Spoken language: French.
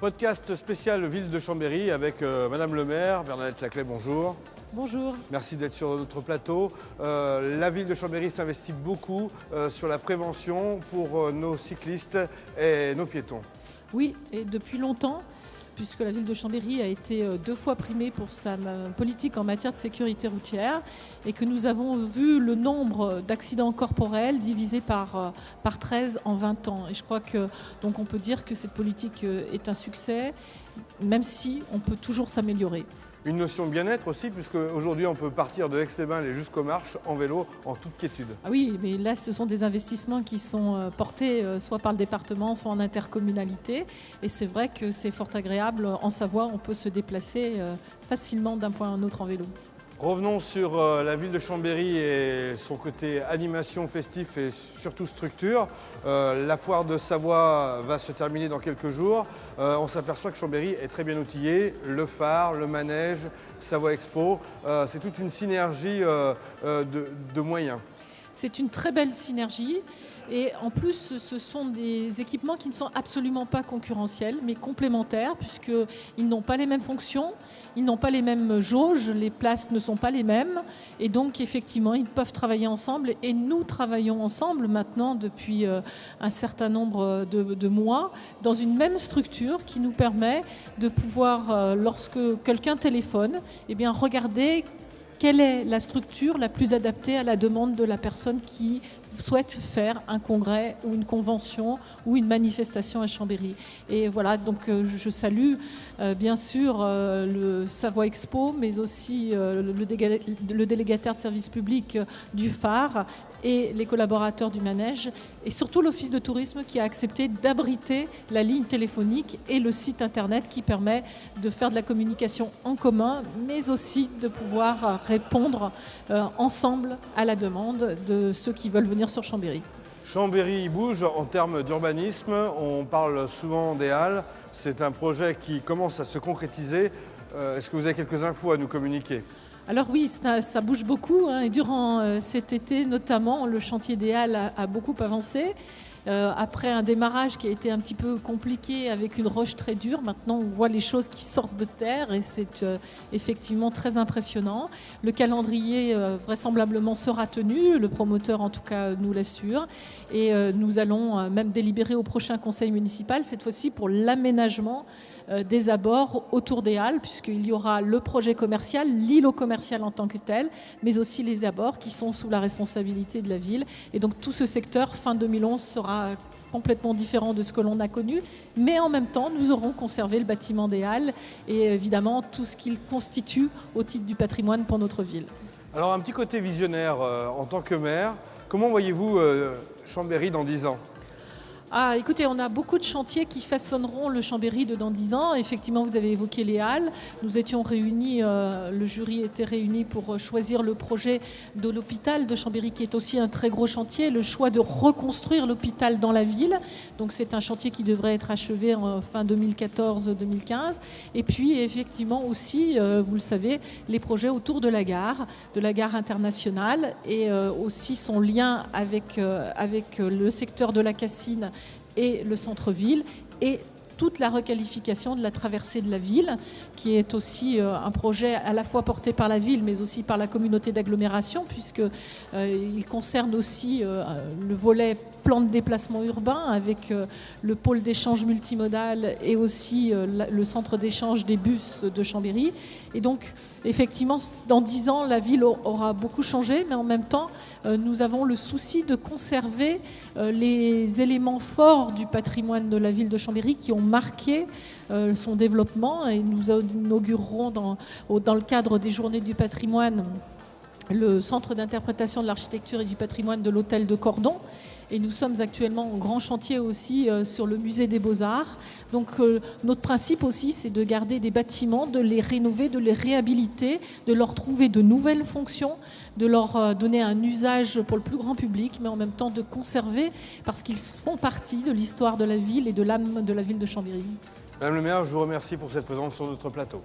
Podcast spécial Ville de Chambéry avec Madame le maire, Bernadette Laclais, bonjour. Bonjour. Merci d'être sur notre plateau. La ville de Chambéry s'investit beaucoup sur la prévention pour nos cyclistes et nos piétons. Oui, et depuis longtemps, puisque la ville de Chambéry a été 2 fois primée pour sa politique en matière de sécurité routière et que nous avons vu le nombre d'accidents corporels divisé par 13 en 20 ans. Et je crois que donc on peut dire que cette politique est un succès, même si on peut toujours s'améliorer. Une notion de bien-être aussi, puisque aujourd'hui on peut partir de Aix-les-Bains et jusqu'aux Marches en vélo en toute quiétude. Ah oui, mais là ce sont des investissements qui sont portés soit par le département, soit en intercommunalité. Et c'est vrai que c'est fort agréable. En Savoie, on peut se déplacer facilement d'un point à un autre en vélo. Revenons sur la ville de Chambéry et son côté animation, festif et surtout structure. La foire de Savoie va se terminer dans quelques jours. On s'aperçoit que Chambéry est très bien outillé. Le phare, le manège, Savoie Expo, c'est toute une synergie de moyens. C'est une très belle synergie. Et en plus, ce sont des équipements qui ne sont absolument pas concurrentiels, mais complémentaires, puisqu'ils n'ont pas les mêmes fonctions, ils n'ont pas les mêmes jauges, les places ne sont pas les mêmes. Et donc, effectivement, ils peuvent travailler ensemble. Et nous travaillons ensemble maintenant depuis un certain nombre de mois dans une même structure qui nous permet de pouvoir, lorsque quelqu'un téléphone, eh bien, regarder quelle est la structure la plus adaptée à la demande de la personne qui souhaite faire un congrès ou une convention ou une manifestation à Chambéry. Et voilà, donc je salue bien sûr le Savoie Expo, mais aussi le délégataire de service public du phare et les collaborateurs du manège, et surtout l'Office de tourisme qui a accepté d'abriter la ligne téléphonique et le site internet qui permet de faire de la communication en commun, mais aussi de pouvoir répondre ensemble à la demande de ceux qui veulent venir sur Chambéry. Chambéry bouge en termes d'urbanisme, on parle souvent des halles, c'est un projet qui commence à se concrétiser. Est-ce que vous avez quelques infos à nous communiquer ? Alors oui, ça bouge beaucoup, hein, et durant cet été notamment, le chantier des halles a beaucoup avancé. Après un démarrage qui a été un petit peu compliqué avec une roche très dure, maintenant on voit les choses qui sortent de terre et c'est effectivement très impressionnant. Le calendrier vraisemblablement sera tenu, le promoteur en tout cas nous l'assure, et nous allons même délibérer au prochain conseil municipal, cette fois-ci pour l'aménagement des abords autour des halles, puisqu'il y aura le projet commercial, l'îlot commercial en tant que tel, mais aussi les abords qui sont sous la responsabilité de la ville. Et donc tout ce secteur, fin 2011, sera complètement différent de ce que l'on a connu, mais en même temps, nous aurons conservé le bâtiment des halles et évidemment tout ce qu'il constitue au titre du patrimoine pour notre ville. Alors un petit côté visionnaire en tant que maire, comment voyez-vous Chambéry dans 10 ans ? Ah, écoutez, on a beaucoup de chantiers qui façonneront le Chambéry de dans 10 ans. Effectivement, vous avez évoqué les halles. Nous étions réunis, le jury était réuni pour choisir le projet de l'hôpital de Chambéry, qui est aussi un très gros chantier, le choix de reconstruire l'hôpital dans la ville. Donc c'est un chantier qui devrait être achevé en fin 2014-2015. Et puis effectivement aussi, vous le savez, les projets autour de la gare internationale, et aussi son lien avec le secteur de la Cassine et le centre-ville, et toute la requalification de la traversée de la ville, qui est aussi un projet à la fois porté par la ville, mais aussi par la communauté d'agglomération, puisqu'il concerne aussi le volet plan de déplacement urbain, avec le pôle d'échange multimodal et aussi le centre d'échange des bus de Chambéry. Et donc, effectivement, dans 10 ans, la ville aura beaucoup changé, mais en même temps, nous avons le souci de conserver les éléments forts du patrimoine de la ville de Chambéry qui ont marqué son développement. Et nous inaugurerons dans le cadre des Journées du patrimoine le centre d'interprétation de l'architecture et du patrimoine de l'hôtel de Cordon. Et nous sommes actuellement en grand chantier aussi sur le musée des Beaux-Arts. Donc notre principe aussi, c'est de garder des bâtiments, de les rénover, de les réhabiliter, de leur trouver de nouvelles fonctions, de leur donner un usage pour le plus grand public, mais en même temps de conserver, parce qu'ils font partie de l'histoire de la ville et de l'âme de la ville de Chambéry. Madame le maire, je vous remercie pour cette présence sur notre plateau.